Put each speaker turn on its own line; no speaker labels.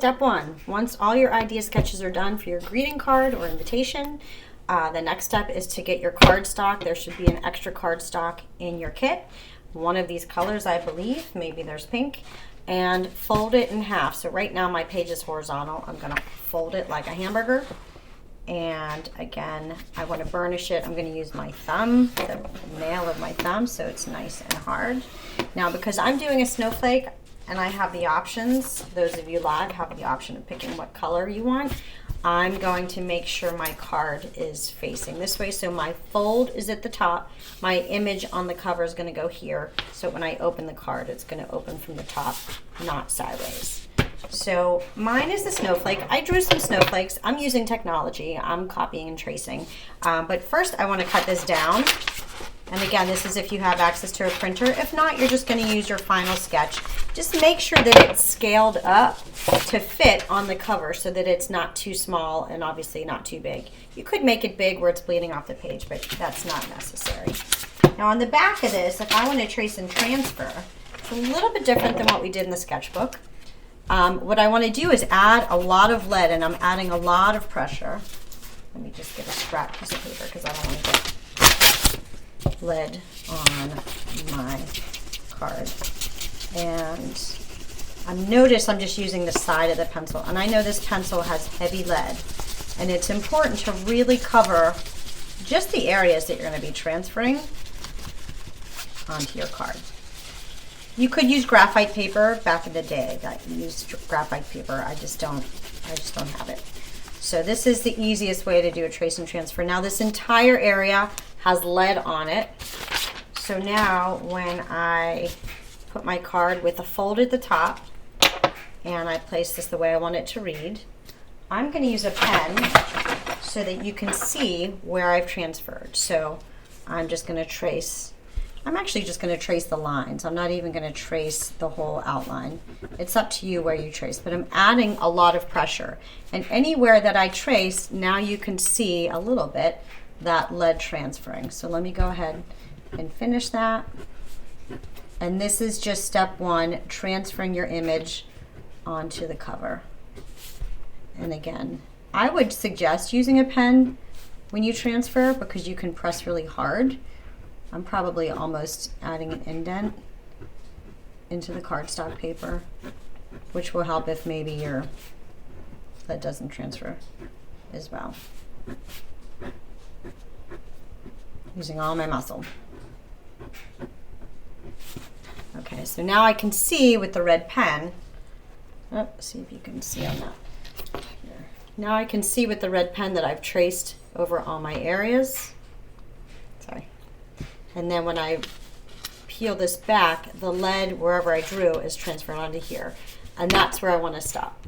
Step one, once all your idea sketches are done for your greeting card or invitation, the next step is to get your cardstock. There should be an extra cardstock in your kit. One of these colors, I believe, maybe there's pink, and fold it in half. So right now my page is horizontal. I'm gonna fold it like a hamburger. And again, I want to burnish it. I'm going to use my thumb, the nail of my thumb, so it's nice and hard. Now, because I'm doing a snowflake and I have the options, those of you live have the option of picking what color you want, I'm going to make sure my card is facing this way. So my fold is at the top. My image on the cover is going to go here. So when I open the card, it's going to open from the top, not sideways. So mine is the snowflake. I drew some snowflakes. I'm using technology. I'm copying and tracing. But first I want to cut this down. And again, this is if you have access to a printer. If not, you're just going to use your final sketch. Just make sure that it's scaled up to fit on the cover so that it's not too small and obviously not too big. You could make it big where it's bleeding off the page, but that's not necessary. Now on the back of this, if I want to trace and transfer, it's a little bit different than what we did in the sketchbook. What I want to do is add a lot of lead, and I'm adding a lot of pressure. Let me just get a scrap piece of paper because I don't want to get lead on my card. And notice I'm just using the side of the pencil. And I know this pencil has heavy lead, and it's important to really cover just the areas that you're going to be transferring onto your card. You could use graphite paper. Back in the day that used graphite paper. I just don't have it. So this is the easiest way to do a trace and transfer. Now this entire area has lead on it. So now when I put my card with a fold at the top and I place this the way I want it to read, I'm going to use a pen so that you can see where I've transferred. So I'm just going to trace. I'm actually just going to trace the lines. I'm not even going to trace the whole outline. It's up to you where you trace, but I'm adding a lot of pressure. And anywhere that I trace, now you can see a little bit that lead transferring. So let me go ahead and finish that. And this is just step one, transferring your image onto the cover. And again, I would suggest using a pen when you transfer because you can press really hard. I'm probably almost adding an indent into the cardstock paper, which will help if maybe your lead doesn't transfer as well. Using all my muscle. Okay, so now I can see with the red pen, see if you can see on that. Here. Now I can see with the red pen that I've traced over all my areas. Sorry. And then when I peel this back, the lead, wherever I drew, is transferred onto here. And that's where I want to stop.